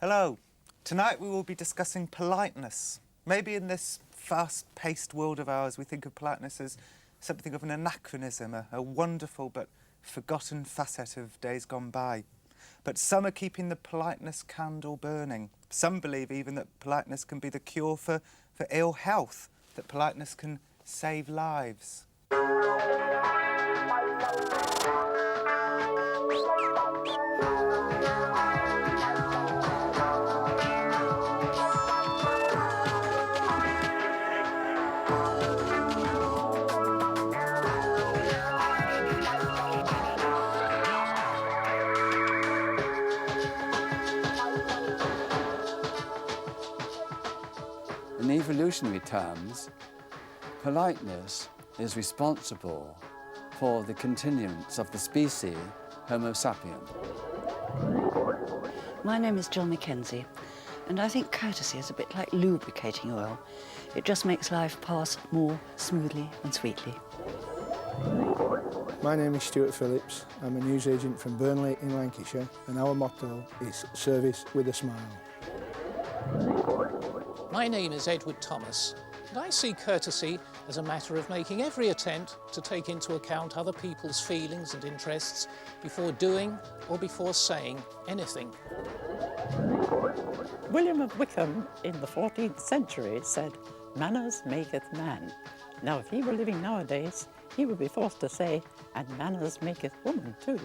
Hello. Tonight we will be discussing politeness. Maybe in this fast-paced world of ours we think of politeness as something of an anachronism, a wonderful but forgotten facet of days gone by. But some are keeping the politeness candle burning. Some believe even that politeness can be the cure for ill health, that politeness can save lives. In evolutionary terms, politeness is responsible for the continuance of the species Homo sapiens. My name is John Mackenzie, and I think courtesy is a bit like lubricating oil. It just makes life pass more smoothly and sweetly. My name is Stuart Phillips. I'm a newsagent from Burnley in Lancashire, and our motto is service with a smile. My name is Edward Thomas, and I see courtesy as a matter of making every attempt to take into account other people's feelings and interests before doing or before saying anything. William of Wykeham in the 14th century said, "Manners maketh man." Now, if he were living nowadays, he would be forced to say, "And manners maketh woman too."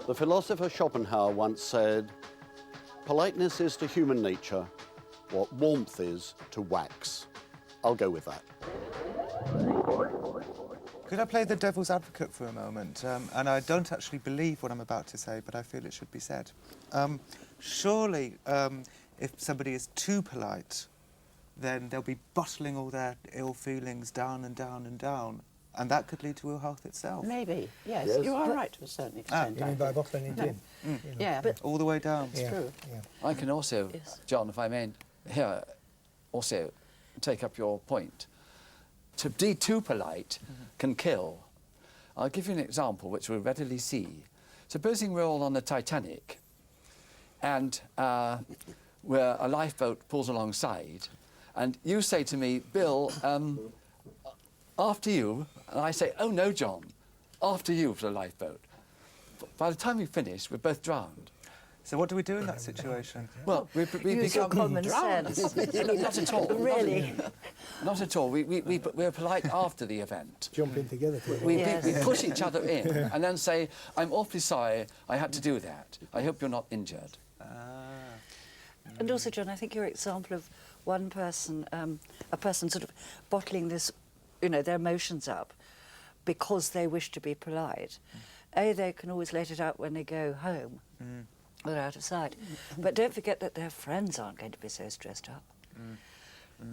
The philosopher Schopenhauer once said, "Politeness is to human nature what warmth is to wax." I'll go with that. Could I play the devil's advocate for a moment? And I don't actually believe what I'm about to say, but I feel it should be said. Surely, if somebody is too polite, then they'll be bottling all their ill feelings down and down and down, and that could lead to ill health itself. Maybe, yes. You are right to a certain extent. You mean by bottling it in? Yeah, but All the way down. it's true. Yeah. I can also, Yes. John, if I may, here also take up your point. To be too polite can kill. I'll give you an example which we'll readily see. Supposing we're all on the Titanic and where a lifeboat pulls alongside, and you say to me, "Bill, after you," and I say, "Oh no, John, after you for the lifeboat." By the time we finish, we're both drowned. So what do we do in that situation? Well, we Use your become common sense. not at all. Really? Not at all. We're polite after the event. Jump in together. We Yes. push each other in and then say, "I'm awfully sorry I had to do that. I hope you're not injured." And also, John, I think your example of one person, a person sort of bottling this, their emotions up because they wish to be polite. They can always let it out when they go home. They're out of sight. But don't forget that their friends aren't going to be so stressed up.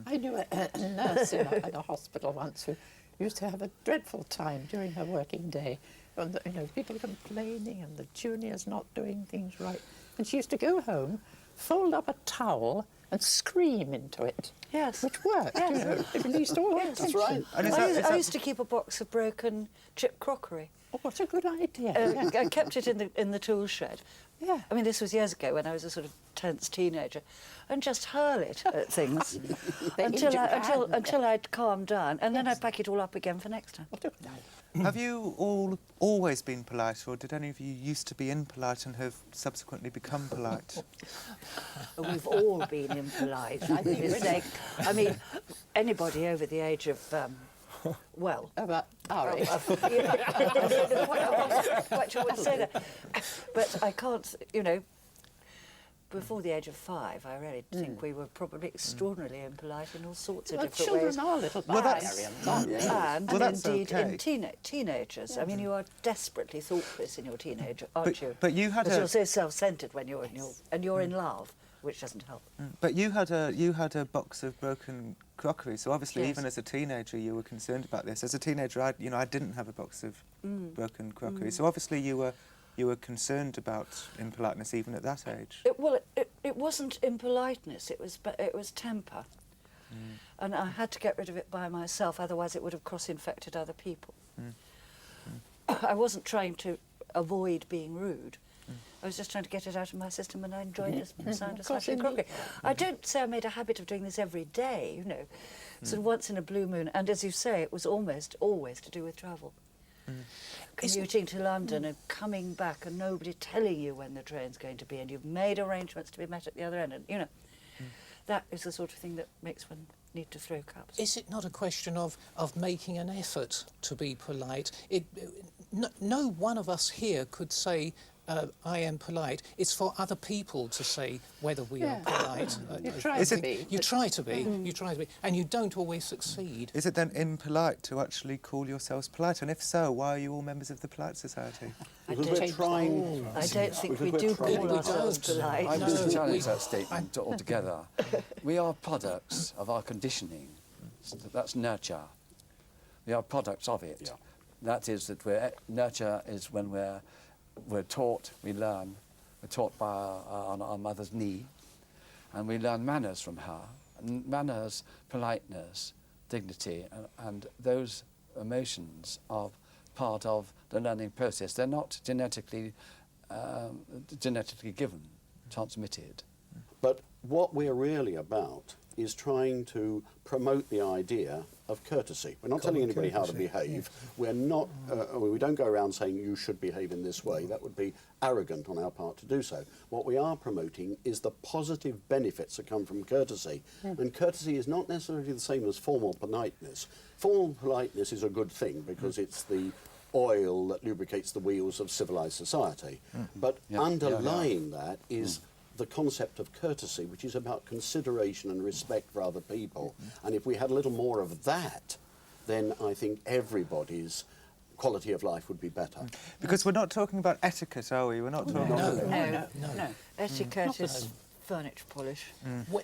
I knew a nurse in a hospital once who used to have a dreadful time during her working day. And, people complaining and the juniors not doing things right. And she used to go home, fold up a towel and scream into it. Yes. Which worked, It released all her tension. right. And I used to keep a box of broken chipped crockery. Oh, what a good idea. I kept it in the tool shed. Yeah. I mean, this was years ago when I was a sort of tense teenager, and just hurl it at things until I'd calmed down, and then I'd pack it all up again for next time. What a good idea. Have you all always been polite, or did any of you used to be impolite and have subsequently become polite? We've all been impolite. I think I mean, anybody over the age of, well... About our age. I'm quite sure what to say there. But I can't, before the age of 5, I really think we were probably extraordinarily impolite in all sorts of different ways. Children are little Well, that's- barbarians, aren't they? And Well, that's indeed okay. in teenagers. I mean, you are desperately thoughtless in your teenager, aren't you? But you had Because a... you're so self-centred when you're you're in love, which doesn't help. But you had a box of broken crockery, so obviously Yes. even as a teenager you were concerned about this. As a teenager, I didn't have a box of broken crockery, so obviously you were concerned about impoliteness even at that age. It wasn't impoliteness. It was temper, and I had to get rid of it by myself. Otherwise, it would have cross-infected other people. I wasn't trying to avoid being rude. I was just trying to get it out of my system, and I enjoyed the sound of course, smashing indeed. crockery. I don't say I made a habit of doing this every day, you know, sort of once in a blue moon. And as you say, it was almost always to do with travel. Commuting to London and coming back and nobody telling you when the train's going to be, and you've made arrangements to be met at the other end, and, you know, that is the sort of thing that makes one need to throw cups. Is it not a question of making an effort to be polite? No one of us here could say, I am polite. It's for other people to say whether we are polite. You try to be. You try to be, you try to be, and you don't always succeed. Is it then impolite to actually call yourselves polite? And if so, why are you all members of the Polite Society? Because we're trying... I don't think we Because do we're trying- call We ourselves don't. polite. I just No, challenge that statement altogether. We are products of our conditioning. That's nurture. We are products of it. Yeah. That is that nurture is when we're taught, we learn. We're taught by our mother's knee, and we learn manners from her. And manners, politeness, dignity, and those emotions are part of the learning process. They're not genetically given, transmitted. But what we're really about is trying to promote the idea of courtesy. We're not telling anybody how to behave. We're not, we don't go around saying you should behave in this way. That would be arrogant on our part to do so. What we are promoting is the positive benefits that come from courtesy. And courtesy is not necessarily the same as formal politeness. Formal politeness is a good thing because it's the oil that lubricates the wheels of civilized society. But underlying that is the concept of courtesy, which is about consideration and respect for other people. And if we had a little more of that, then I think everybody's quality of life would be better. Because we're not talking about etiquette, are we? We're not talking No. Etiquette is furniture polish.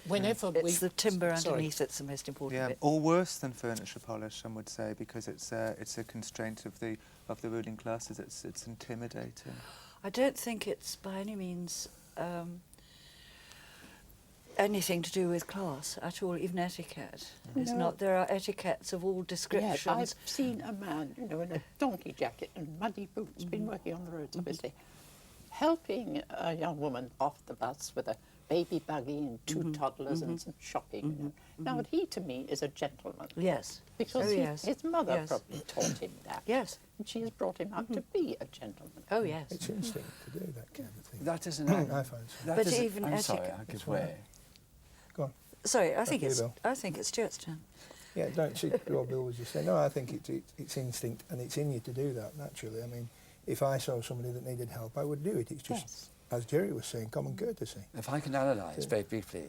Whenever It's the timber Sorry. underneath that's the most important Yeah, bit. or worse than furniture polish, some would say, because it's a constraint of the ruling classes. It's intimidating. I don't think it's by any means anything to do with class at all, even etiquette. It's No. not. There are etiquettes of all descriptions. Yes, I've seen a man, you know, in a donkey jacket and muddy boots, been working on the roads, obviously, helping a young woman off the bus with a baby buggy and two toddlers and some shopping. You know. Now, he to me is a gentleman. Yes. Because his mother probably taught him that. Yes. And she has brought him up to be a gentleman. Oh, yes. It's instinct to do that kind of thing. That is an... I find so. that But is even I'm sorry, etiquette- I give way. Go on. Sorry, I think you, it's. Bill. I think it's Stuart's turn. Yeah, don't see what Bill was just saying. No, I think it's instinct and it's in you to do that naturally. I mean, if I saw somebody that needed help, I would do it. It's just, as Jerry was saying, common courtesy. If I can analyse very briefly,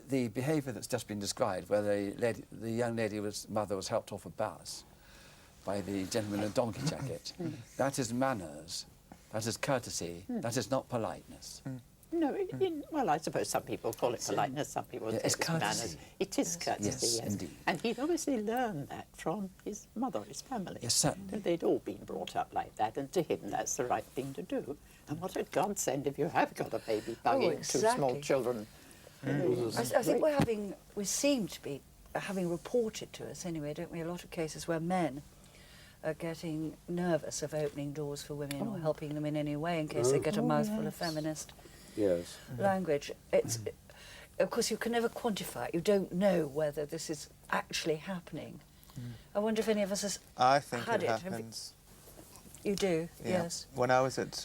the behaviour that's just been described, where the young lady's mother was helped off a bus by the gentleman in a donkey jacket, that is manners, that is courtesy, that is not politeness. No, well, I suppose some people call it politeness, some people say it's it's manners. courtesy. It is courtesy, Yes, yes. indeed. And he'd obviously learned that from his mother, his family. Yes, certainly. They'd all been brought up like that, and to him that's the right thing to do. And what a godsend if you have got a baby buggy and two small exactly. children. I think we seem to be having reported to us anyway, don't we, a lot of cases where men are getting nervous of opening doors for women or helping them in any way in case they get a mouthful of feminist Yes. language. It's, of course, you can never quantify it. You don't know whether this is actually happening. I wonder if any of us has I think had it it. Have you- happens. You do, Yeah. yes. When I was at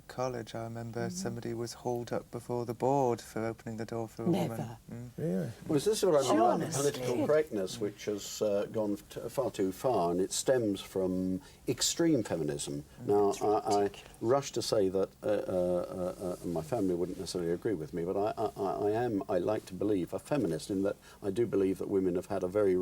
college, I remember somebody was hauled up before the board for opening the door for a woman. Never. Really? Well, is this what I mean? Honestly. Political correctness, which has gone far too far, and it stems from extreme feminism. Now, I rush to say that my family wouldn't necessarily agree with me, but I like to believe, a feminist, in that I do believe that women have had a very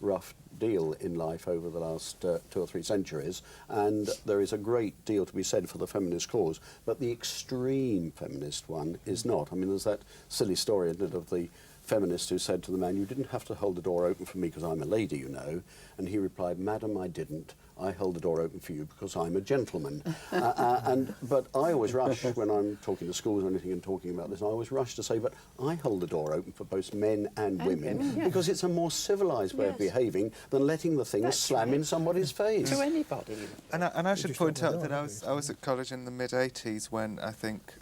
rough deal in life over the last 2 or 3 centuries, and there is a great deal to be said for the feminist cause, but the extreme feminist one is not. I mean, there's that silly story, isn't it, of the feminist who said to the man, "You didn't have to hold the door open for me because I'm a lady, you know." And he replied, "Madam, I didn't. I held the door open for you because I'm a gentleman." But I always rush when I'm talking to schools or anything and talking about this, I always rush to say, but I hold the door open for both men and women because it's a more civilised way of behaving than letting the thing slam in somebody's face. To anybody. And I should just point don't out that know, I was at college in the mid-80s when I think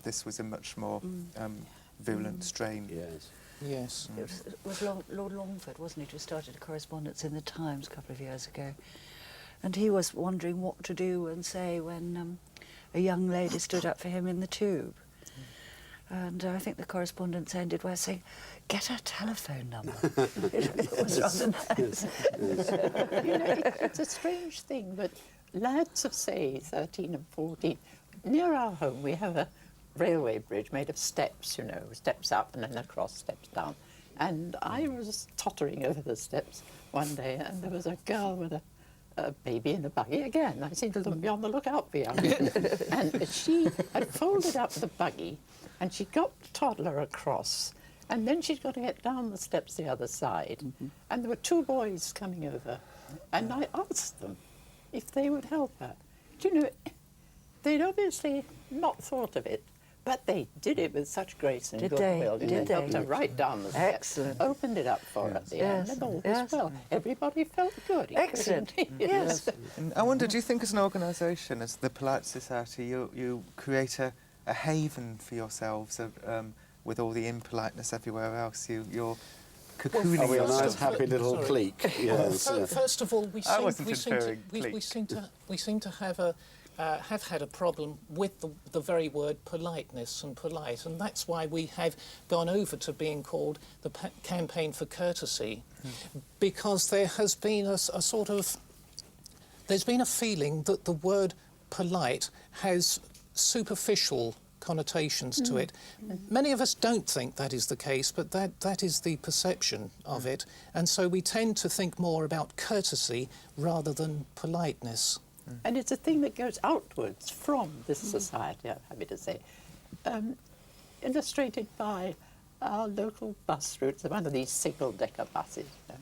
this was a much more virulent strain. Yes. Yes. It was Lord Longford, wasn't it, who started a correspondence in the Times a couple of years ago. And he was wondering what to do and say when a young lady stood up for him in the tube. And I think the correspondence ended by saying, "Get her telephone number." It was rather nice. You know, it's a strange thing, but lads of, say, 13 and 14, near our home we have a railway bridge made of steps, you know, steps up and then across, steps down. And I was tottering over the steps one day, and there was a girl with a baby in a buggy again. I seem to be on the lookout for young. And she had folded up the buggy, and she got the toddler across, and then she'd got to get down the steps the other side. And there were two boys coming over, and I asked them if they would help her. Do you know, they'd obviously not thought of it, but they did it with such grace and goodwill. Did they? Helped her right down the steps. Excellent. Opened it up for her at the end, and all was well. Everybody felt good. Excellent. Yes. And I wonder, do you think as an organisation, as the Polite Society, you create a haven for yourselves with all the impoliteness everywhere else? You're cocooning Are we a nice, yourselves. happy little clique? Yes. First of all, we I wasn't seem to have had a problem with the very word politeness and polite, and that's why we have gone over to being called the Campaign for Courtesy, because there has been there's been a feeling that the word polite has superficial connotations to it. Many of us don't think that is the case, but that is the perception of it, and so we tend to think more about courtesy rather than politeness. And it's a thing that goes outwards from this society, I'm happy to say. Illustrated by our local bus routes, one of these single-decker buses. You know.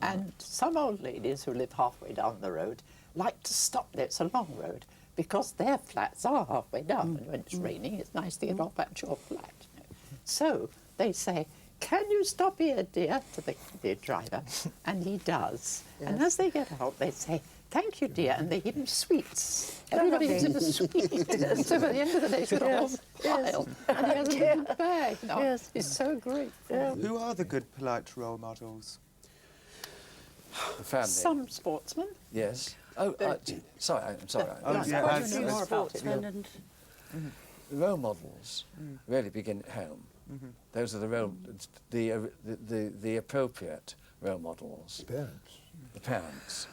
And some old ladies who live halfway down the road like to stop there, it's a long road, because their flats are halfway down, and when it's raining, it's nice to get off at your flat. You know. So they say, "Can you stop here, dear?" to the driver, and he does. Yes. And as they get out, they say, "Thank you, dear," and they give him sweets. Everybody gives him a sweet. So by the end of the day, he's got a whole pile, and he has a little bag now. Yes. He's so grateful. Who are the good, polite role models? The family. Some sportsmen. Yes. Oh, sorry, I'm sorry. Sportsmen and Role models really begin at home. Those are the appropriate role models. Parents. The parents.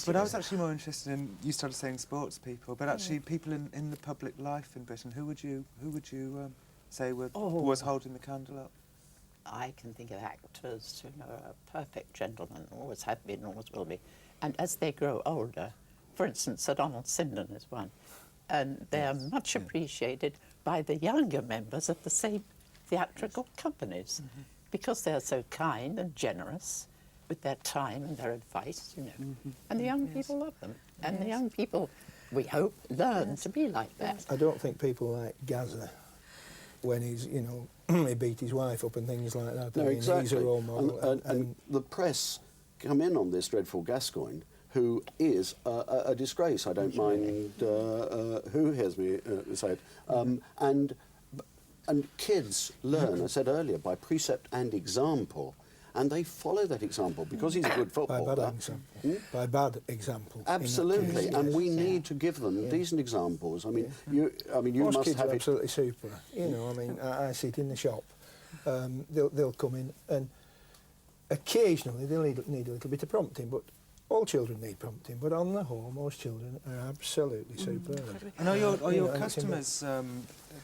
But I was actually more interested in, you started saying sports people, but actually people in the public life in Britain. Who would you say was holding the candle up? I can think of actors who are a perfect gentleman, always have been, always will be. And as they grow older, for instance, Sir Donald Sinden is one, and they are much appreciated by the younger members of the same theatrical companies because they're so kind and generous with their time and their advice, you know. And the young people love them. And the young people, we hope, learn to be like that. I don't think people like Gaza, when he's, you know, he beat his wife up and things like that. No, I mean, exactly. He's a role model. And the press come in on this dreadful Gascoigne, who is a disgrace. I don't mind who hears me say it. And kids learn, I said earlier, by precept and example. And they follow that example because he's a good footballer. By bad example. By bad example. Absolutely, and we need to give them decent example. I mean, you Most must kids have are it. absolutely super. You know, I mean, I see it in the shop. They'll come in, and occasionally they'll need a little bit of prompting, but all children need prompting. But on the whole, most children are absolutely superb. And are your You know, customers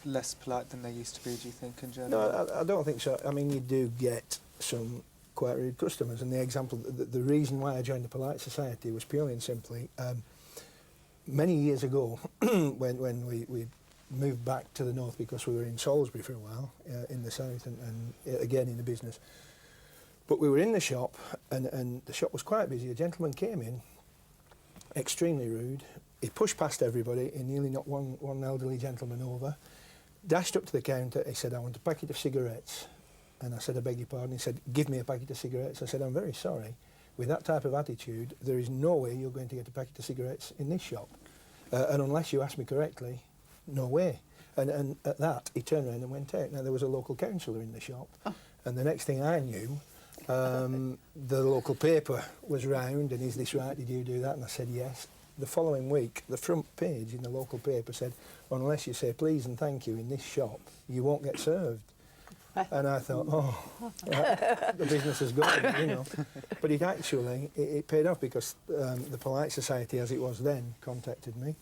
less polite than they used to be, do you think, in general? No, I don't think so. I mean, you do get some quite rude customers, and the example, the reason why I joined the Polite Society was purely and simply, many years ago, when we moved back to the north because we were in Salisbury for a while, in the south, and again in the business. But we were in the shop, and the shop was quite busy. A gentleman came in, extremely rude. He pushed past everybody. He nearly knocked one elderly gentleman over. Dashed up to the counter. He said, "I want a packet of cigarettes." And I said, "I beg your pardon." He said, "Give me a packet of cigarettes." I said, "I'm very sorry. With that type of attitude, there is no way you're going to get a packet of cigarettes in this shop. And unless you ask me correctly, no way." And at that, he turned around and went out. Now, there was a local councillor in the shop. Oh. And the next thing I knew, the local paper was round, and "Is this right? Did you do that?" And I said, "Yes." The following week, the front page in the local paper said, "Unless you say please and thank you in this shop, you won't get served." And I thought, oh, the business has gone, you know. But it actually, it paid off, because the Polite Society, as it was then, contacted me.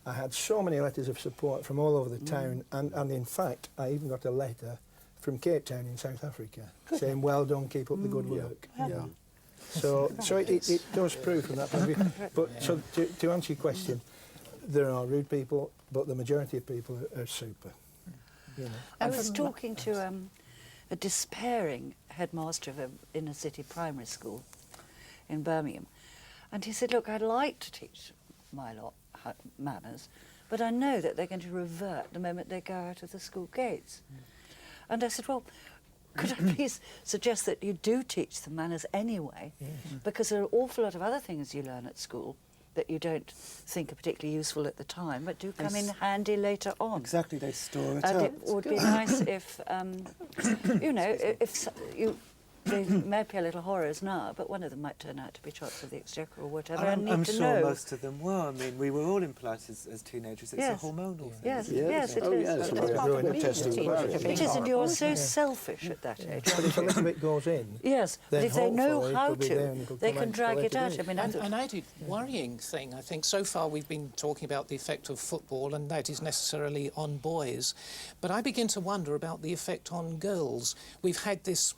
I had so many letters of support from all over the town, and in fact, I even got a letter from Cape Town in South Africa saying, "Well done, keep up the good work." Yeah. So it does prove from that point of view. But so to answer your question, there are rude people, but the majority of people are super. You know. I was talking to a despairing headmaster of an inner city primary school in Birmingham, and he said, "Look, I'd like to teach my lot manners, but I know that they're going to revert the moment they go out of the school gates." And I said, "Well, could I please suggest that you do teach them manners anyway, because there are an awful lot of other things you learn at school that you don't think are particularly useful at the time, but do come in handy later on." Exactly, they store it And up. it would be nice if, you know, they may appear little horrors now, but one of them might turn out to be Shots of the Exchequer or whatever. I'm to sure know. most of them were. I mean, we were all impolite as teenagers. It's Yes. a hormonal thing. Yes, isn't it? yes, it Oh, is. yes, But we're it's doing part of testing being a various teenager. things. It is, and you're so selfish at that age. But if a little bit goes in, Yes, but then if they know hopefully how it'll be there to, and it'll they come can out drag later it out. date. I mean, An added worrying thing, I think, so far we've been talking about the effect of football, and that is necessarily on boys. But I begin to wonder about the effect on girls. We've had this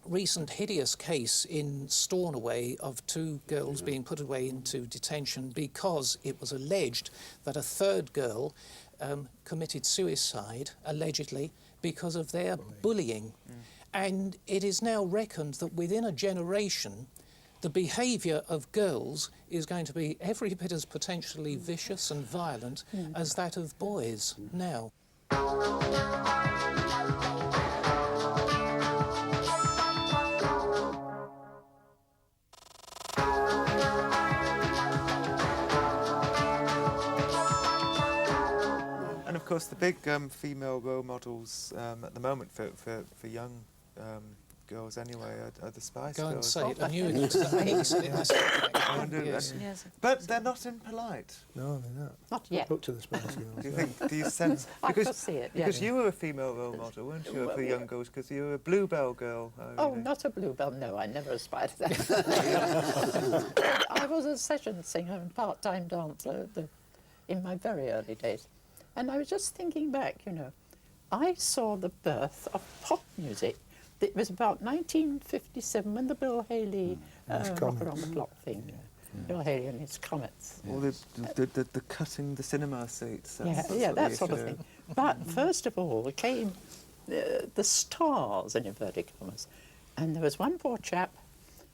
recent hideous case in Stornoway of two girls being put away into detention because it was alleged that a third girl committed suicide, allegedly, because of their bullying. And it is now reckoned that within a generation, the behaviour of girls is going to be every bit as potentially vicious and violent as that of boys now. And of course, the big female role models at the moment for young girls anyway are the Spice Go and Girls. say it. I knew it was yes. But they're not impolite. no, they're not. Not yet. Look to the Spice Girls. Do you think? Do you sense? I could see it, Because yes. you were a female role model, weren't you, for young girls? Because you were a Bluebell girl. Oh, not a bluebell, no, I never aspired to that. I was a session singer and part-time dancer in my very early days. And I was just thinking back, you know, I saw the birth of pop music. It was about 1957 when the Bill Haley Rocker on the Clock thing, Bill Haley and his Comets. All the cutting the cinema seats. That sort of thing. But first of all came the stars, in inverted commas. And there was one poor chap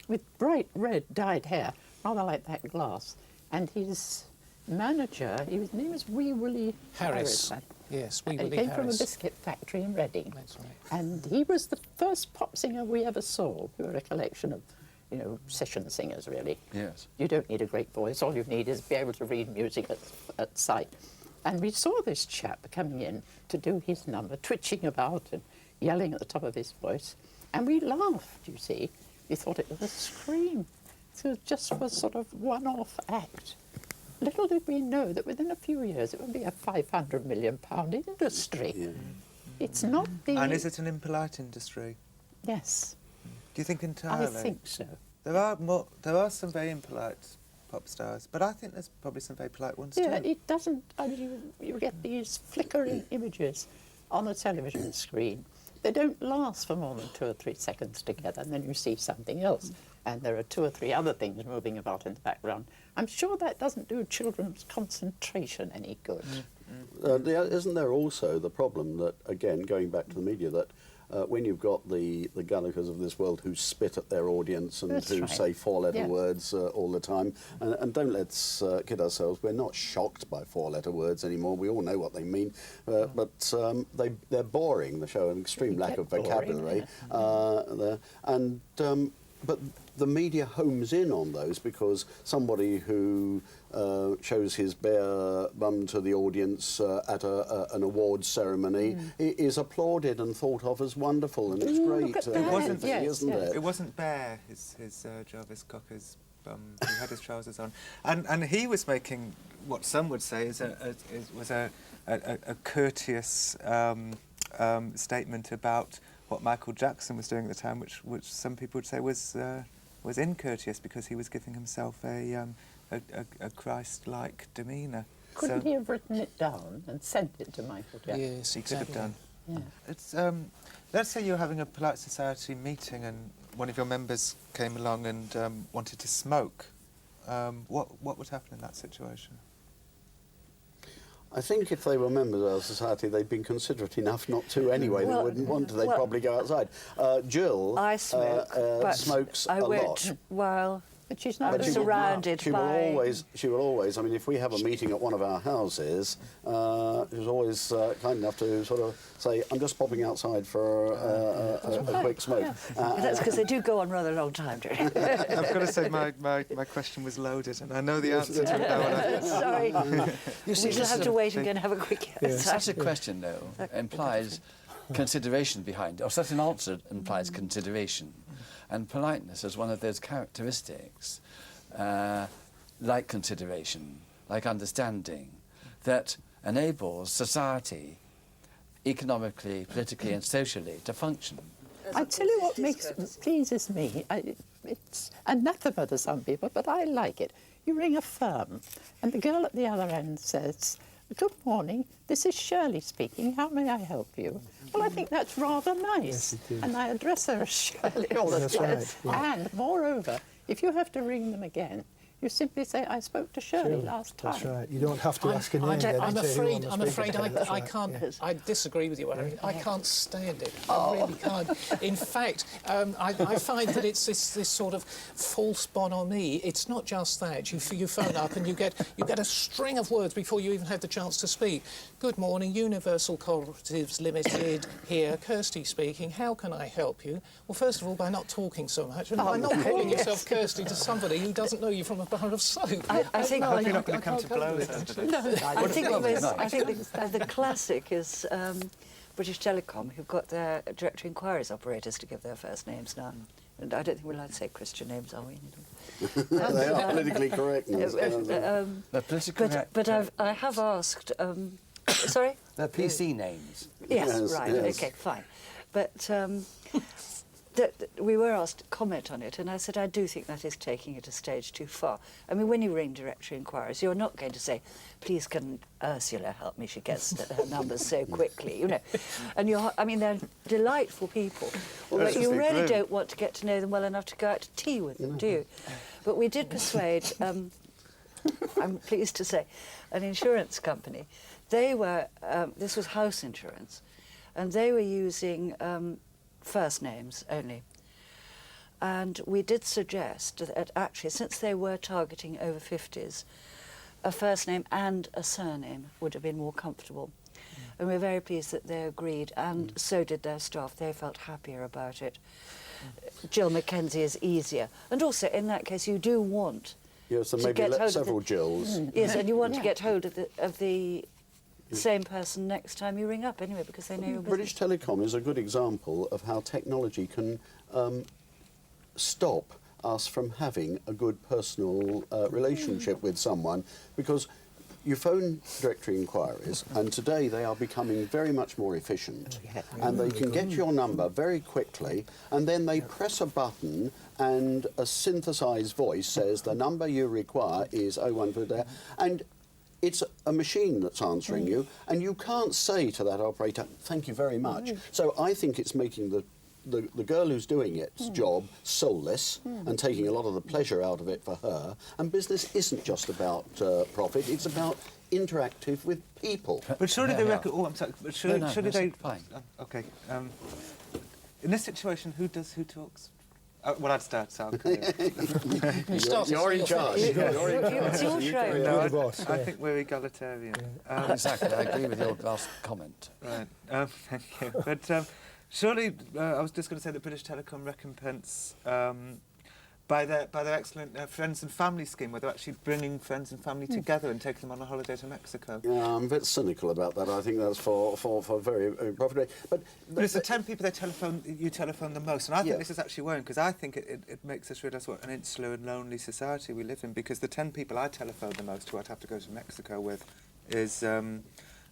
with bright red dyed hair, rather like that glass, and his manager, his name was Wee Willie Harris. Yes, Wee He Willie came from a Harris. biscuit factory in Reading. That's right. And he was the first pop singer we ever saw. We were a collection of, you know, session singers, really. Yes. You don't need a great voice. All you need is be able to read music at sight. And we saw this chap coming in to do his number, twitching about and yelling at the top of his voice. And we laughed, you see. We thought it was a scream. So it just was sort of one-off act. Little did we know that within a few years it would be a £500 million industry. Yeah. It's not the... And is it an impolite industry? Yes, Do you think entirely? I think so. There are some very impolite pop stars, but I think there's probably some very polite ones Yeah, too. it doesn't... you get these flickering images on a television screen. They don't last for more than 2 or 3 seconds together, and then you see something else. And there are 2 or 3 other things moving about in the background. I'm sure that doesn't do children's concentration any good. Isn't there also the problem that, again, going back to the media, that when you've got the Gallicers of this world who spit at their audience and who say four-letter words all the time, and don't let's kid ourselves, we're not shocked by four-letter words anymore. We all know what they mean, but they're boring. They show an extreme lack of vocabulary, but the media homes in on those because somebody who shows his bare bum to the audience at an awards ceremony is applauded and thought of as wonderful, and it's great. Isn't it? It wasn't bare, his Jarvis Cocker's bum. He had his trousers on, and he was making what some would say was a courteous statement about what Michael Jackson was doing at the time, which some people would say was incourteous because he was giving himself a Christ-like demeanour. Couldn't he have written it down and sent it to Michael Jackson? Yes, he could have done. Yeah. It's let's say you're having a polite society meeting and one of your members came along and wanted to smoke. What would happen in that situation? I think if they were members of our society, they'd been considerate enough not to anyway. They wouldn't want to. They'd probably go outside. Jill I smoke, but smokes I a went, lot. Well, But she's not surrounded She will always. I mean, if we have a meeting at one of our houses, she's always kind enough to sort of say, "I'm just popping outside for a quick smoke." that's because they do go on rather a long time. I've got to say my question was loaded, and I know the answer to it now. Sorry, You see, we shall have to wait and go and have a quick. such a question, though, implies consideration behind it, or such an answer implies consideration. And politeness is one of those characteristics, like consideration, like understanding, that enables society, economically, politically and socially, to function. I tell you what pleases me. It's anathema to some people, but I like it. You ring a firm, and the girl at the other end says, "Good morning, this is Shirley speaking. How may I help you?" Well, I think that's rather nice. And I address her as Shirley all the time. Right, yeah. And moreover, if you have to ring them again, you simply say, "I spoke to Shirley last time." That's right. You don't have to ask a name. I'm afraid That's I right, can't. yeah. I disagree with you, Harry. I can't stand it. I really can't. In fact, I find that it's this sort of false bonhomie. It's not just that. You phone up and you get a string of words before you even have the chance to speak. Good morning, Universal Cooperatives Limited here. Kirsty speaking. How can I help you? Well, first of all, by not talking so much, and by not calling yourself Kirsty to somebody who doesn't know you from a bar of soap. I think I hope you're not going to come to blows after this. I think the classic is British Telecom, who've got their directory inquiries operators to give their first names now. And I don't think we're allowed to say Christian names, are we? They are politically correct. But I have asked. Sorry. They're PC names. Yes, right. Yes. Okay, fine. But we were asked to comment on it, and I said I do think that is taking it a stage too far. I mean, when you ring directory inquiries, you're not going to say, "Please, can Ursula help me? She gets her numbers so quickly," you know. And they're delightful people, but you really don't want to get to know them well enough to go out to tea with them, do you? But we did persuade. I'm pleased to say, an insurance company. They were this was house insurance, and they were using first names only. And we did suggest that actually, since they were targeting over 50s, a first name and a surname would have been more comfortable. And we're very pleased that they agreed, and so did their staff. They felt happier about it. Jill Mackenzie is easier. And also, in that case, you do want Yes, and to maybe get hold several of Jills. Yes, and you want to get hold of the same person next time you ring up anyway, because they know your British business. Telecom is a good example of how technology can stop us from having a good personal relationship with someone, because you phone directory inquiries, and today they are becoming very much more efficient, and they can get your number very quickly, and then they press a button and a synthesised voice says the number you require is 014 there, and it's a machine that's answering you, and you can't say to that operator, "Thank you very much." So I think it's making the girl who's doing its job soulless and taking a lot of the pleasure out of it for her. And business isn't just about profit, it's about interactive with people. But surely they reckon... Oh, I'm sorry. But surely, No, surely that's they... fine. OK. In this situation, who does who talks? Well, I'd start, so... You start You're in charge. It's your show. No, the boss, I yeah. think we're egalitarian. Exactly, I agree with your last comment. Right. Thank you. But surely, I was just going to say that British Telecom recompense by their excellent friends and family scheme, where they're actually bringing friends and family together and taking them on a holiday to Mexico. Yeah, I'm a bit cynical about that. I think that's for very, very profitable. But It's the 10 people you telephone the most, and I think Yeah. this is actually worrying, because I think it makes us realise what an insular and lonely society we live in, because the 10 people I telephone the most, who I'd have to go to Mexico with, is,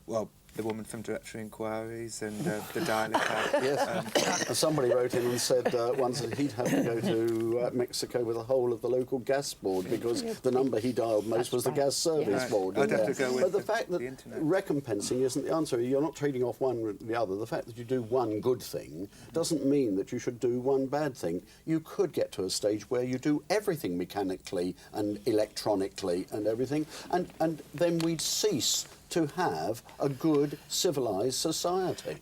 well, the woman from Directory Inquiries and the dialer pad. yes, and somebody wrote in and said once that he'd have to go to Mexico with the whole of the local gas board because the number he dialed most was the gas service Right. board. I'd in have there. to go with but the the fact that internet. recompensing isn't the answer. You're not trading off one with the other. The fact that you do one good thing doesn't mean that you should do one bad thing. You could get to a stage where you do everything mechanically and electronically and everything, and then we'd cease to have a good, civilised society.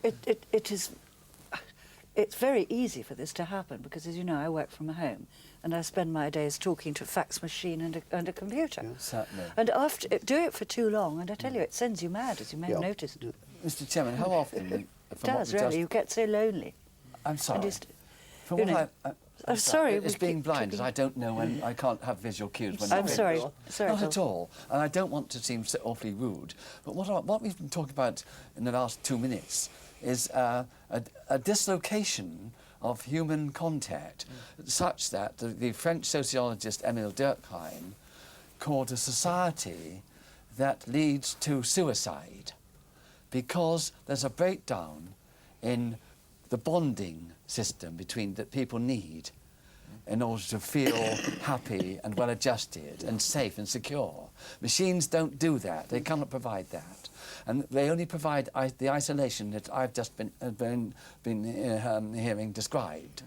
It's very easy for this to happen because, as you know, I work from home and I spend my days talking to a fax machine and a computer. Yeah. Certainly. And after do it for too long, and I tell you, it sends you mad, as you may have Yeah. noticed. It Mr. Chairman, how often... does, really. You get so lonely. I'm sorry. just- From you what know, I'm sorry, It's we being keep blind, keeping- and I don't know when... I can't have visual cues when... I'm I'm sorry. Sorry, Not Phil. at all. And I don't want to seem so awfully rude. But what we've been talking about in the last 2 minutes is a dislocation of human contact, such that the French sociologist Émile Durkheim called a society that leads to suicide because there's a breakdown in the bonding system between that people need in order to feel happy and well-adjusted and safe and secure. Machines don't do that. They cannot provide that. And they only provide the isolation that I've just been hearing described.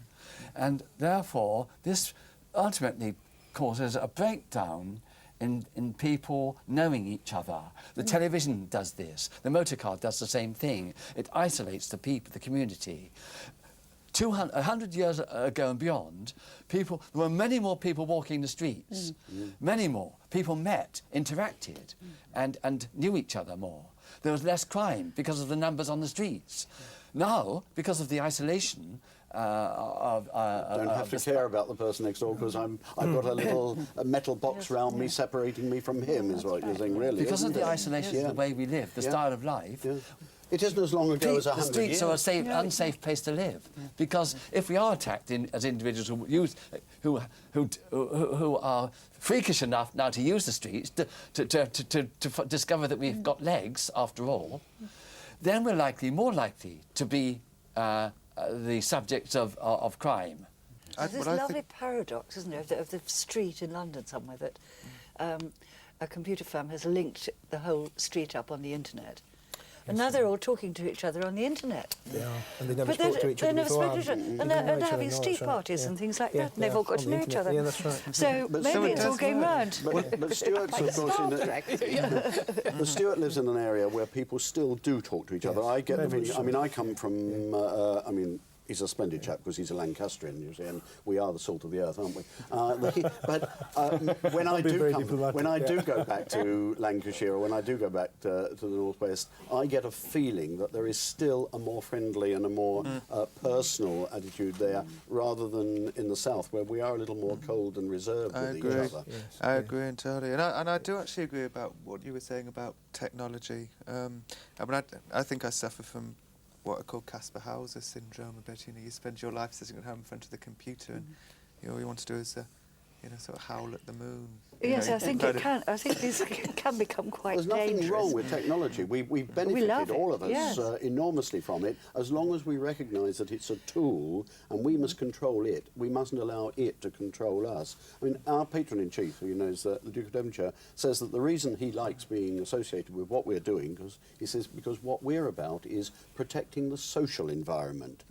And therefore, this ultimately causes a breakdown in people knowing each other. The television does this. The motor car does the same thing. It isolates the people, the community. 100 years ago and beyond, there were many more people walking the streets. Many more. People met, interacted, and knew each other more. There was less crime because of the numbers on the streets. Now, because of the isolation Don't have to care about the person next door because I've got a metal box round me separating me from him, is what you're saying, really. because of isn't the it? isolation of Yeah. the way we live, the Yeah. style of life, Yeah. It isn't as long ago as the 100 streets years. are an unsafe place to live. Because if we are attacked as individuals who are freakish enough now to use the streets to discover that we've got legs after all, then we're more likely to be the subjects of crime. There's this lovely paradox, isn't there, of the street in London somewhere that a computer firm has linked the whole street up on the internet. And now they're all talking to each other on the internet. They are, and they never But spoke to each other they never spoke to beforehand. each other. They And didn't they're know each other, having no, street that's right. parties Yeah. and things like Yeah, that, and they've all got on to the know each internet. other. Yeah, that's right. So But maybe Stuart it's all does going work. round. But Stuart's, of course, but Stuart lives in an area where people still do talk to each other. I get the very feeling. much I mean, I come from. He's a splendid chap because he's a Lancastrian, you see, and we are the salt of the earth, aren't we? When I Be do very come, diplomatic, when I yeah. do go back to Lancashire, or when I do go back to the northwest, I get a feeling that there is still a more friendly and a more personal attitude there, rather than in the south, where we are a little more cold and reserved I with agree. each other. Yes, I yeah. agree entirely, and I do actually agree about what you were saying about technology. I think I suffer from what are called Casper Hauser syndrome. A bit, you spend your life sitting at home in front of the computer, and all you want to do is, sort of howl at the moon. Yes, I think it can. I think this can become quite There's nothing dangerous. wrong with technology. We've benefited, love it, all of us, yes. enormously from it, as long as we recognise that it's a tool and we must control it. We mustn't allow it to control us. I mean, our patron-in-chief, who knows the Duke of Devonshire, says that the reason he likes being associated with what we're doing, because what we're about is protecting the social environment.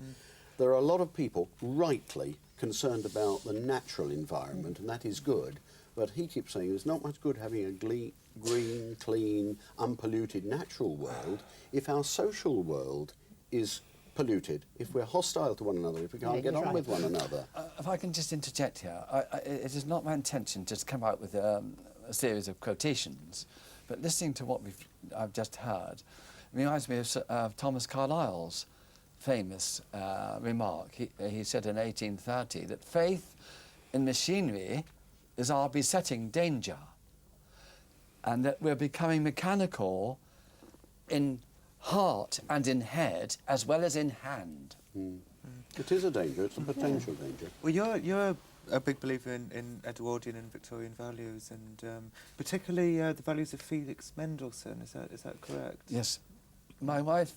There are a lot of people, rightly, concerned about the natural environment, and that is good. But he keeps saying there's not much good having a green, clean, unpolluted natural world if our social world is polluted, if we're hostile to one another, if we can't get on with one another. If I can just interject here, it is not my intention to come out with a series of quotations, but listening to what I've just heard reminds me of Thomas Carlyle's famous remark. He said in 1830 that faith in machinery is our besetting danger, and that we're becoming mechanical in heart and in head as well as in hand. It is a danger, it's a potential danger. Well, you're a big believer in Edwardian and Victorian values, and particularly the values of Felix Mendelssohn. Is that correct? Yes. My wife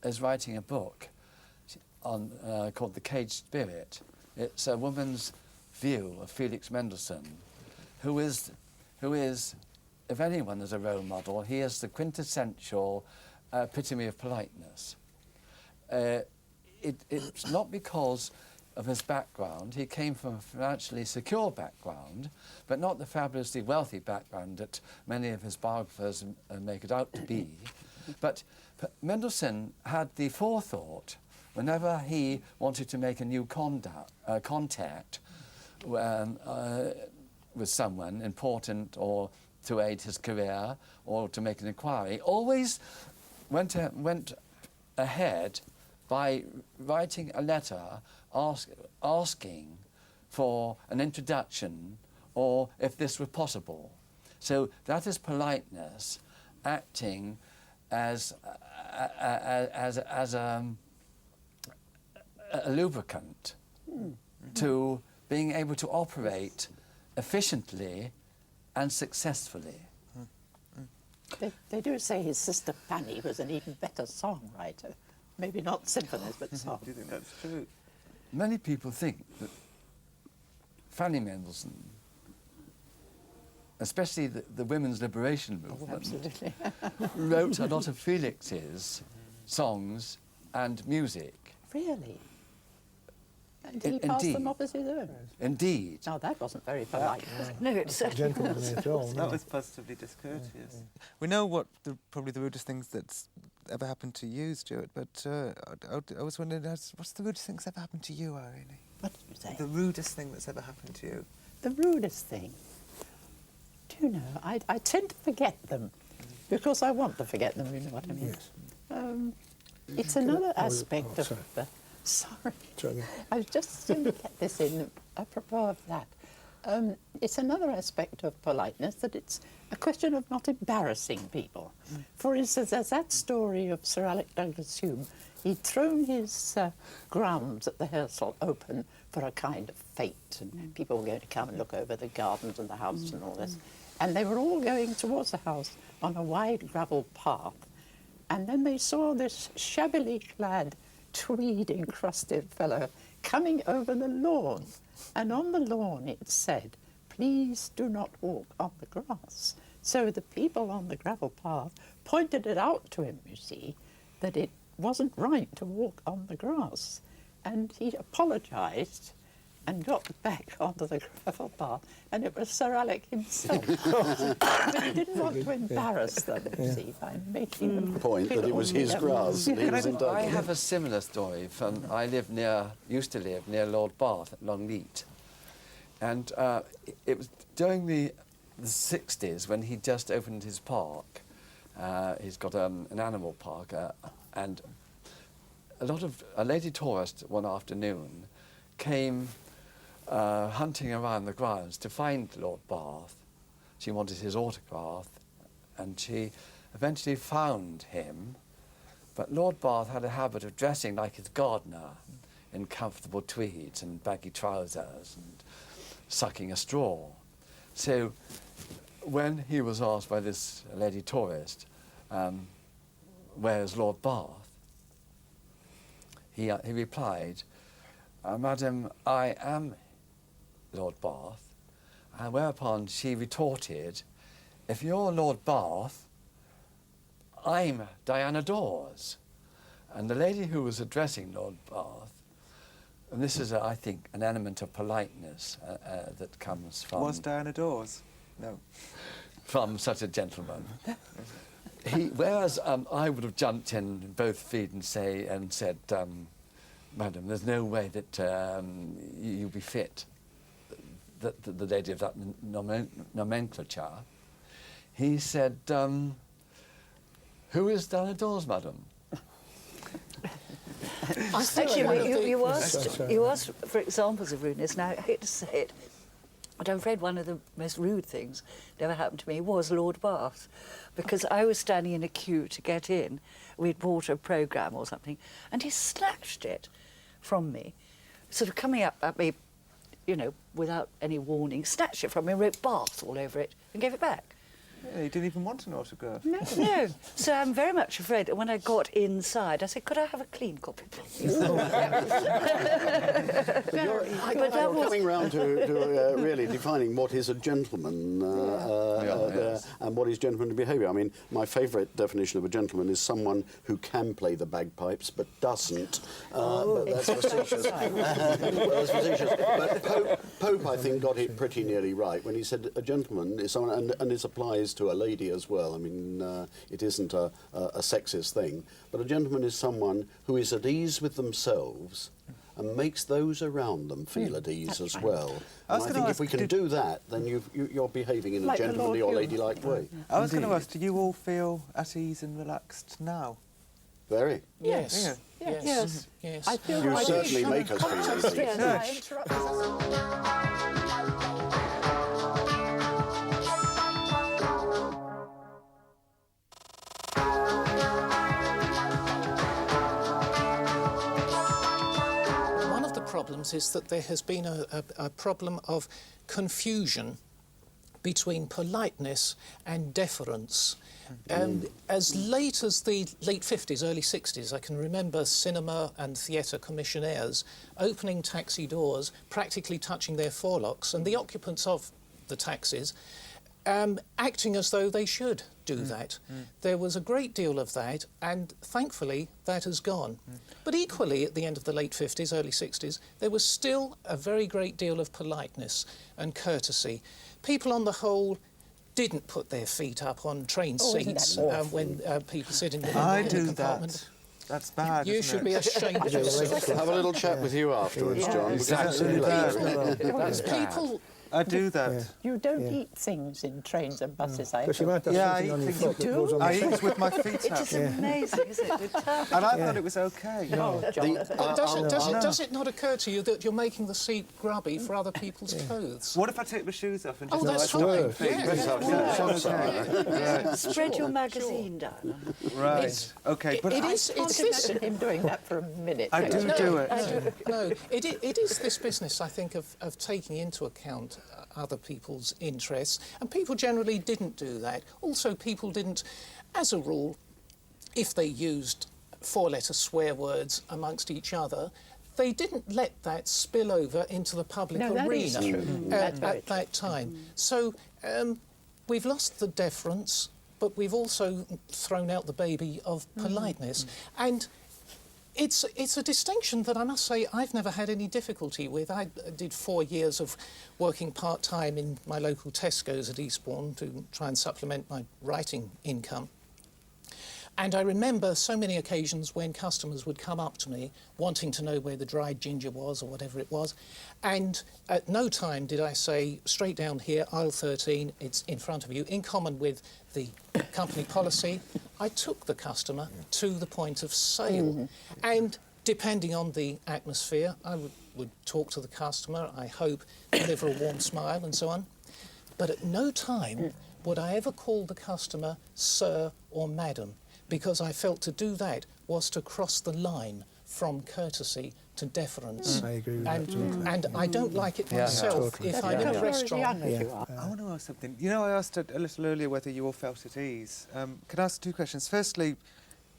is writing a book on called The Caged Spirit. It's a woman's view of Felix Mendelssohn, who is, if anyone is a role model, he is the quintessential epitome of politeness. It's not because of his background. He came from a financially secure background, but not the fabulously wealthy background that many of his biographers make it out to be. But Mendelssohn had the forethought, whenever he wanted to make a new contact with someone important, or to aid his career, or to make an inquiry, always went ahead by writing a letter asking for an introduction, or if this were possible. So that is politeness acting as a lubricant to being able to operate efficiently and successfully. They do say his sister Fanny was an even better songwriter. Maybe not symphonies, but songs. Do you think that's true? Many people think that Fanny Mendelssohn, especially the women's liberation movement, Absolutely. wrote a lot of Felix's songs and music. Really? And he passed them off as his own? Indeed. Now, that wasn't very polite. No, it's certainly Gentlemanly at all. That was positively discourteous. We know what probably the rudest things that's ever happened to you, Stuart, but I was wondering, what's the rudest thing that's ever happened to you, Irene? What did you say? The rudest thing that's ever happened to you. The rudest thing. Do you know, I tend to forget them because I want to forget them, you know what I mean? Yes. It's another aspect of... sorry. Sorry. I was just going to get this in apropos of that. It's another aspect of politeness that it's a question of not embarrassing people. For instance, there's that story of Sir Alec Douglas Hume. He'd thrown his grounds at the Hersal open for a kind of fete, and people were going to come and look over the gardens and the house and all this. And they were all going towards the house on a wide gravel path. And then they saw this shabbily clad, tweed-encrusted fellow coming over the lawn. And on the lawn it said, "Please do not walk on the grass." So the people on the gravel path pointed it out to him, you see, that it wasn't right to walk on the grass. And he apologised and got back onto the gravel path, and it was Sir Alec himself. But he didn't want to embarrass them, you see, by making them Point that it was his grass and he was entitled. I have a similar story from, I used to live near Lord Bath at Longleat. And it was during the 60s when he just opened his park. He's got an animal park, and a lady tourist one afternoon came hunting around the grounds to find Lord Bath. She wanted his autograph, and she eventually found him. But Lord Bath had a habit of dressing like his gardener, in comfortable tweeds and baggy trousers and sucking a straw. So when he was asked by this lady tourist, where's Lord Bath? He replied, "Madam, I am Lord Bath." Whereupon she retorted, "If you're Lord Bath, I'm Diana Dawes." And the lady who was addressing Lord Bath And this is, I think, an element of politeness that comes from... Was Diana Dawes? No. From such a gentleman. Whereas I would have jumped in both feet and said, Madam, there's no way that you'll be fit, the lady of that nomenclature. He said, who is Diana Dawes, madam? Actually, you asked for examples of rudeness. Now, I hate to say it, but I'm afraid one of the most rude things that ever happened to me was Lord Bath, because I was standing in a queue to get in. We'd bought a programme or something, and he snatched it from me, sort of coming up at me, you know, without any warning, snatched it from me, wrote Bath all over it, and gave it back. Yeah, you didn't even want an autograph. No. So I'm very much afraid that when I got inside, I said, could I have a clean copy, please? You're coming round to really defining what is a gentleman and what is gentlemanly behaviour. I mean, my favourite definition of a gentleman is someone who can play the bagpipes but doesn't. But that's facetious. That's facetious. But Pope, I think, got it pretty nearly right when he said a gentleman is someone, and this applies to a lady as well. I mean, it isn't a sexist thing, but a gentleman is someone who is at ease with themselves and makes those around them feel at ease as well. And I think if we can do that, then you're behaving in a gentlemanly or ladylike way. I was going to ask, do you all feel at ease and relaxed now? Very. Yes. Yeah. Yes. Yes. I feel You like certainly make us feel at ease. Yes, One of the problems is that there has been a problem of confusion between politeness and deference. As late as the late 50s, early 60s, I can remember cinema and theatre commissionaires opening taxi doors, practically touching their forelocks, and the occupants of the taxis acting as though they should do that. There was a great deal of that, and thankfully that has gone. But equally, at the end of the late 50s, early 60s, there was still a very great deal of politeness and courtesy. People on the whole didn't put their feet up on train seats when people sit in the compartment. That's bad. You should be ashamed of yourself. We'll have a little chat with you afterwards, John. Exactly. People I do that. You don't eat things in trains and buses, I Because you might have something on your foot that goes on the I train. eat with my feet It up. is amazing, isn't it? And I thought it was okay. Oh, John. does it not occur to you that you're making the seat grubby for other people's clothes? What if I take my shoes off and just... Oh, that's like, fine. Yeah. Spread your magazine down. Right. Okay, but It's this. Imagine him doing that for a minute. I do it. No, it is this business, I think, of taking into account other people's interests, and people generally didn't do that. Also, people didn't, as a rule, if they used four-letter swear words amongst each other, they didn't let that spill over into the public arena at that time. So we've lost the deference, but we've also thrown out the baby of politeness. And it's a distinction that I must say I've never had any difficulty with. I did 4 years of working part-time in my local Tesco's at Eastbourne to try and supplement my writing income. And I remember so many occasions when customers would come up to me wanting to know where the dried ginger was or whatever it was, and at no time did I say, straight down here, aisle 13, it's in front of you, in common with the company policy. I took the customer to the point of sale. And depending on the atmosphere, I would talk to the customer, I hope, deliver a warm smile and so on. But at no time would I ever call the customer sir or madam, because I felt to do that was to cross the line from courtesy to deference. I agree with that. And I don't like it myself if I'm in a restaurant. I want to ask something. You know, I asked a little earlier whether you all felt at ease. Can I ask two questions? Firstly,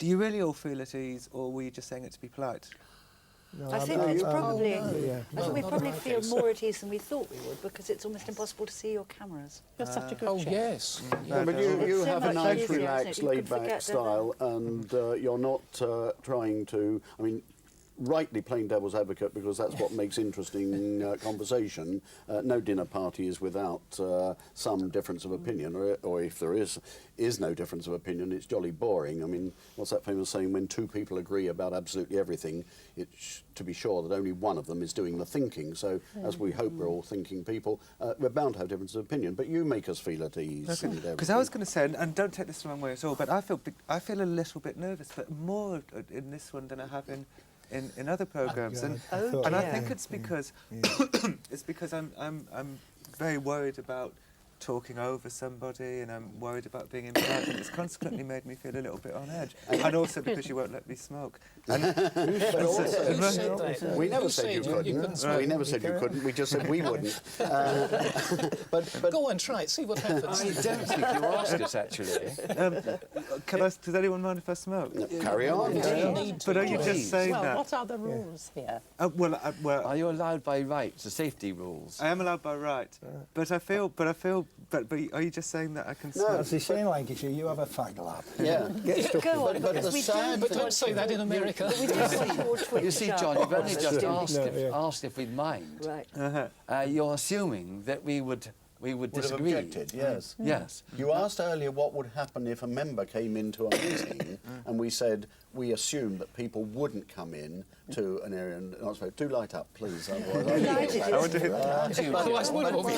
do you really all feel at ease, or were you just saying it to be polite? No, I think it's probably... yeah. I think we probably feel more at ease than we thought we would, because it's almost impossible to see your cameras. You're such a good Oh, chef. yes. Yeah, but you It's so have a much nice, easier, isn't it? relaxed, You could laid-back forget that. style, and you're not trying to... I mean, rightly playing devil's advocate because that's what makes interesting conversation. No dinner party is without some difference of opinion, or if there is no difference of opinion, it's jolly boring. I mean, what's that famous saying? When two people agree about absolutely everything, it's to be sure that only one of them is doing the thinking. So, as we hope we're all thinking people, we're bound to have differences of opinion. But you make us feel at ease. Because I was going to say, and don't take this the wrong way at all, but I feel a little bit nervous, but more in this one than I have in other programmes, and I think it's because I'm very worried about talking over somebody, and I'm worried about being impolite, and it's consequently made me feel a little bit on edge. And also because you won't let me smoke. We never said you couldn't. We never said you couldn't. We just said we wouldn't. But go on, try it. See what happens. I don't think you asked us, actually. Does anyone mind if I smoke? Carry on. But are you just saying well, that? what are the rules here? Well, Are you allowed by right, the safety rules? I am allowed by right, but are you just saying that I can smoke? No, as they say in Lancashire, you have a fag lab. Yeah. Get stuck Go in. on, But because the we sad- don't But don't say that in America. We don't want you all to You see, twitch John, up. you've only just No, asked if we'd mind. Right. You're assuming that we would Would have disagree. objected, yes. Yes. You asked earlier what would happen if a member came into a meeting and we said we assumed that people wouldn't come in to an area and not spoke. Do light up, please. Otherwise I want to hear that. Otherwise, we'll all be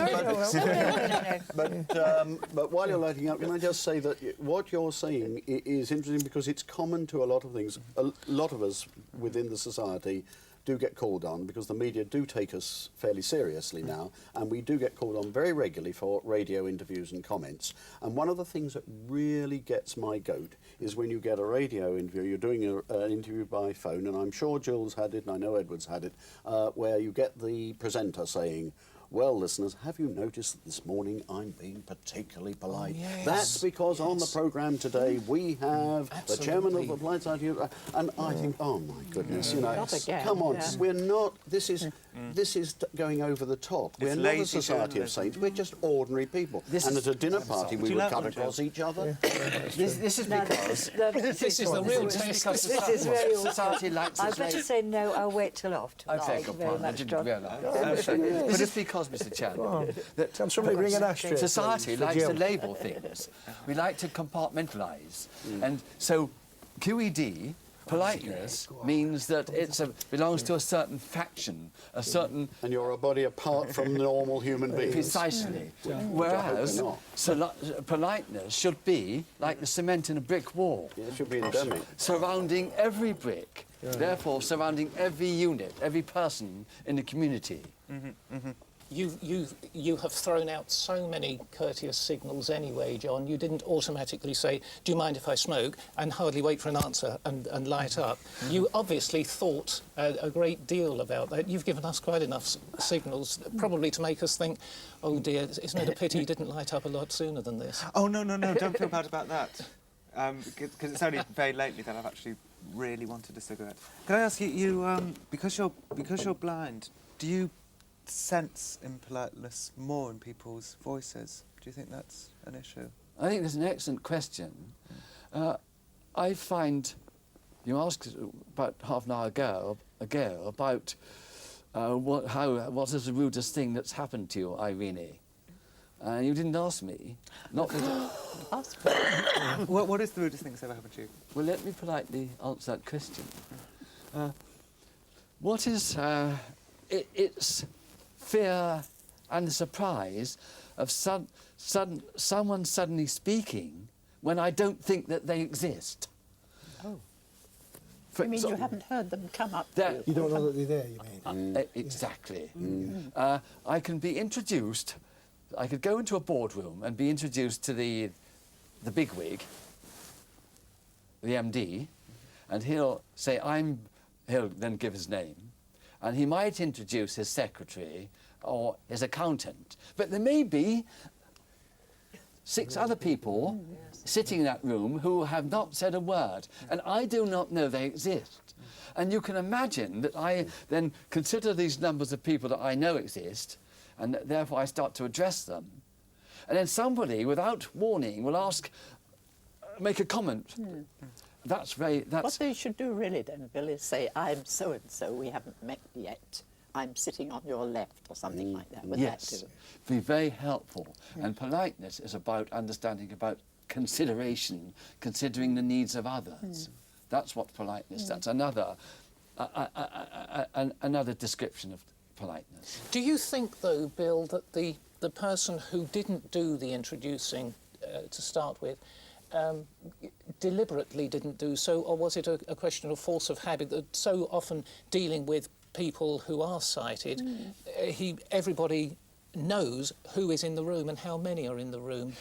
but while you're lighting up, can I just say that what you're saying is interesting because it's common to a lot of things. A lot of us within the society do get called on because the media do take us fairly seriously now, and we do get called on very regularly for radio interviews and comments. And one of the things that really gets my goat is when you get a radio interview, you're doing an interview by phone, and I'm sure Jill's had it, and I know Edward's had it, where you get the presenter saying, well, listeners, have you noticed that this morning I'm being particularly polite? yes. That's because on the programme today we have the chairman of the Polite Society, and I think, oh my goodness, you know, Not again. come on, Yeah. we're not. This is going over the top. We're not a lazy society of journalism. saints. We're just ordinary people. And at a dinner party, we you would like cut them, Jill? across each other. This is because This is the real test. This is very awkward. society likes I its better say no, I'll wait till after. I beg Thank your you very pardon, I much, didn't John. realise. This is because, Mr. Chan, that Can somebody bring an ashtray? society please, for likes to Jill? label things. We like to compartmentalise. And so QED, politeness, means that it belongs to a certain faction, a certain... And you're a body apart from normal human beings. Precisely. Whereas politeness should be like the cement in a brick wall, Yeah, it should be endemic. surrounding every brick, therefore surrounding every unit, every person in the community. You have thrown out so many courteous signals anyway, John. You didn't automatically say, do you mind if I smoke, and hardly wait for an answer and light up. You obviously thought a great deal about that. You've given us quite enough signals, probably to make us think, oh dear, isn't it a pity you didn't light up a lot sooner than this? Oh, no, don't feel bad about that. Because it's only very lately that I've actually really wanted a cigarette. Can I ask you, because you're blind, do you sense impoliteness more in people's voices? Do you think that's an issue? I think that's an excellent question. I find you asked about half an hour ago about what is the rudest thing that's happened to you, Irene? You didn't ask me. Not that Ask me. What is the rudest thing that's ever happened to you? Well, let me politely answer that question. What is it's fear and the surprise of someone suddenly speaking when I don't think that they exist. Oh. You mean you haven't heard them come up? You don't know that they're there, you mean? Exactly. I can be introduced. I could go into a boardroom and be introduced to the bigwig, the MD, and he'll say, he'll then give his name, and he might introduce his secretary or his accountant. But there may be 6 other people sitting in that room who have not said a word, and I do not know they exist. And you can imagine that I then consider these numbers of people that I know exist, and therefore I start to address them. And then somebody, without warning, will make a comment. That's very... What That's... they should do really then, Bill, is say, I'm so-and-so, we haven't met yet. I'm sitting on your left, or something like that. Would that Yes, do? be very helpful. And politeness is about understanding about consideration, considering the needs of others. That's what politeness, that's another, another description of politeness. Do you think, though, Bill, that the person who didn't do the introducing to start with deliberately didn't do so, or was it a question of force of habit that so often dealing with people who are sighted, everybody knows who is in the room and how many are in the room?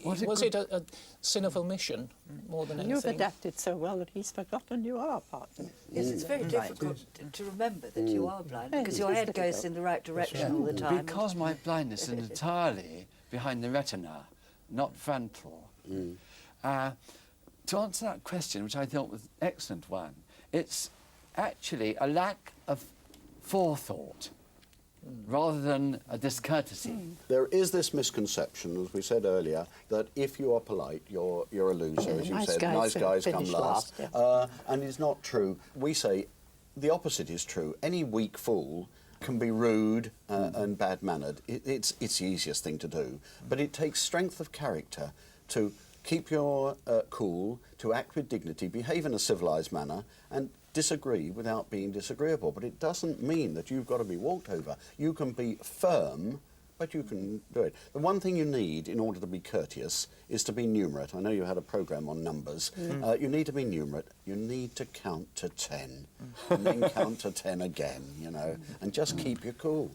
Was it a sin of omission more than anything? You've adapted so well that he's forgotten you are part of it. Yes, it's very difficult to remember that you are blind because your head goes in the right direction all the time. Because my blindness is entirely behind the retina, not frontal. To answer that question, which I thought was an excellent one, it's actually a lack of forethought rather than a discourtesy. There is this misconception, as we said earlier, that if you are polite, you're a loser, as you said. Nice guys come last. And it's not true. We say the opposite is true. Any weak fool can be rude and bad-mannered. It's the easiest thing to do. But it takes strength of character to keep your cool, to act with dignity, behave in a civilised manner, and disagree without being disagreeable. But it doesn't mean that you've got to be walked over. You can be firm, but you can do it. The one thing you need in order to be courteous is to be numerate. I know you had a programme on numbers. You need to be numerate. You need to count to 10, and then count to 10 again, you know, and just keep your cool.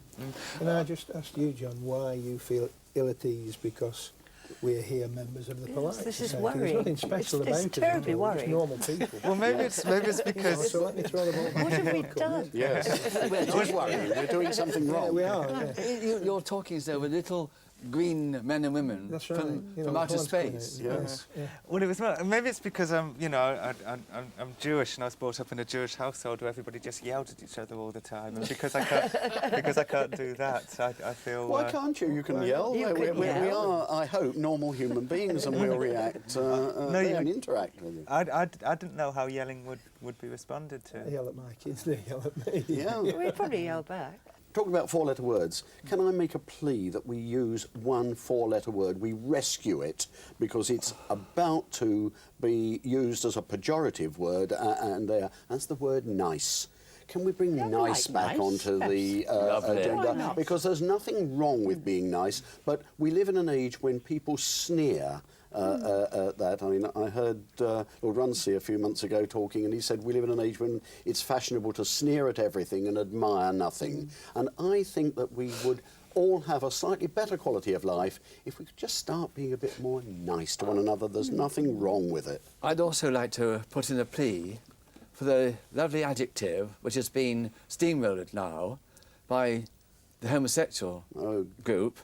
Can I just ask you, John, why you feel ill at ease because we're here members of the Polite this is Society? worrying. There's nothing special It's about us. terribly We're just worrying. normal people. Well, maybe it's because... So let me throw the ball back. What have we done? Yes. Don't worry, we're doing something wrong. Yeah, we are, yeah. You're talking as though we're little green men and women That's right. from, You know, from the outer horns coming space. out. Yes. Yeah. Well, it was maybe it's because I'm Jewish and I was brought up in a Jewish household where everybody just yelled at each other all the time, and because I can't do that, I feel. Why can't you? You can yell. You can We yell. are, I hope, normal human beings, and we'll react and interact with you. I didn't know how yelling would be responded to. They yell at my kids, they yell at me. Yeah. We'd probably yell back. Talking about four-letter words, can I make a plea that we use one four-letter word? We rescue it because it's about to be used as a pejorative word, and that's the word nice. Can we bring nice back onto the agenda? Because there's nothing wrong with being nice, but we live in an age when people sneer at that. I mean, I heard Lord Ronson a few months ago talking, and he said we live in an age when it's fashionable to sneer at everything and admire nothing. And I think that we would all have a slightly better quality of life if we could just start being a bit more nice to one another. There's nothing wrong with it. I'd also like to put in a plea for the lovely adjective which has been steamrolled now by the homosexual group,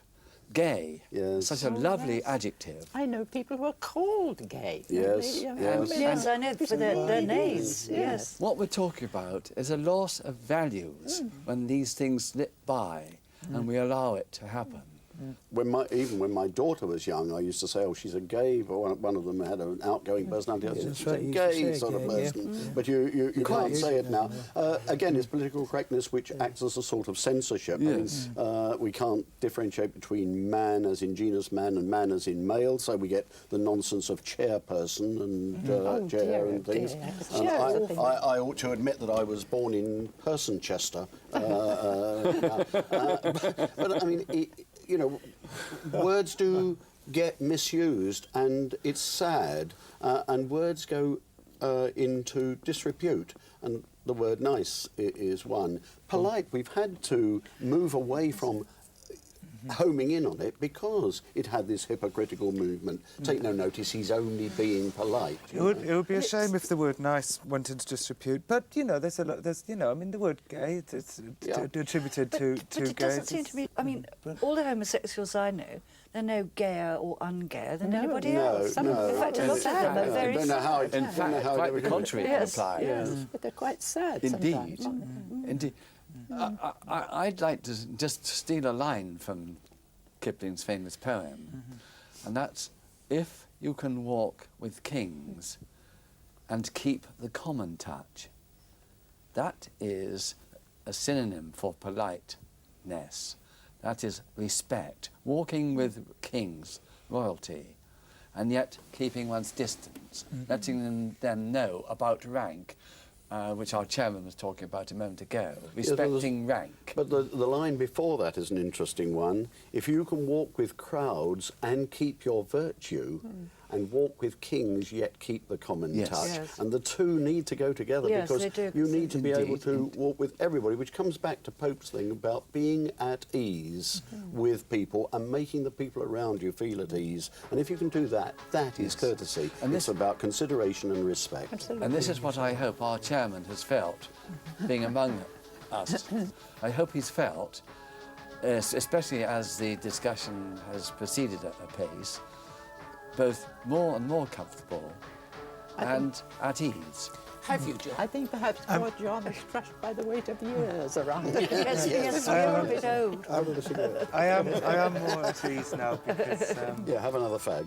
gay. Yes. Such a lovely adjective. I know people who are called gay. Yes, yes. Yes, I know, for their names, yes. What we're talking about is a loss of values when these things slip by and we allow it to happen. Even when my daughter was young, I used to say, oh, she's a gay, but one of them had an outgoing personality. I said, That's she's right, a you used to gay say sort of gay, yeah. person. But you can't say it now. Again, it's political correctness, which acts as a sort of censorship. Yes. I mean, we can't differentiate between man as in genus man and man as in male, so we get the nonsense of chairperson and chair and things. And I ought to admit that I was born in Personchester. But I mean, you know, words do get misused, and it's sad, and words go into disrepute, and the word nice is one. Polite, we've had to move away from homing in on it because it had this hypocritical movement. Take no notice, he's only being polite. It would be a shame if the word nice went into disrepute, but you know, there's you know, I mean, the word gay, it's attributed to But it gays. doesn't seem to be. I mean, all the homosexuals I know, they're no gayer or ungayer than anybody else. No. In fact, a lot of them are very I don't know how it, In fact, quite the contrary Yes. applies. Yes. But they're quite sad Indeed. sometimes. Indeed. I'd like to just steal a line from Kipling's famous poem, and that's, if you can walk with kings, and keep the common touch. That is a synonym for politeness. That is respect, walking with kings, royalty, and yet keeping one's distance, letting them know about rank, which our chairman was talking about a moment ago, respecting rank. But the line before that is an interesting one. If you can walk with crowds and keep your virtue, and walk with kings yet keep the common Yes. touch, Yes. and the two need to go together, Yes, because they do. you need to be able Indeed, to indeed. walk with everybody, which comes back to Pope's thing about being at ease with people and making the people around you feel at ease. And if you can do that, that is Yes. courtesy. And it's this- about consideration and respect. Absolutely. And this is what I hope our chairman has felt, being among us. I hope he's felt, especially as the discussion has proceeded at a pace, both more and more comfortable and at ease. Have you, John? I think perhaps poor John is crushed by the weight of years around him. Yes, we are a bit old. I will disagree. I am more at ease now because. Yeah, have another fag.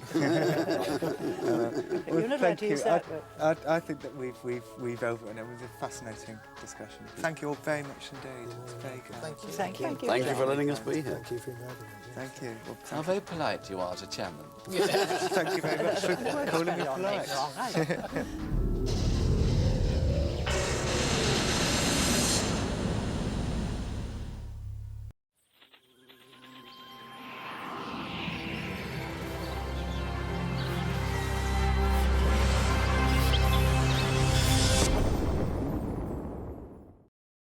You're not allowed Thank to you. use that. but- I think that we've over, and it was a fascinating discussion. Thank you all very much indeed. It's very good. Thank you. Thank you. Thank you for letting us be here. Thank you for inviting me. Thank you. Well, How very polite you are as a chairman. thank you very much for calling me Your name's polite. wrong, either.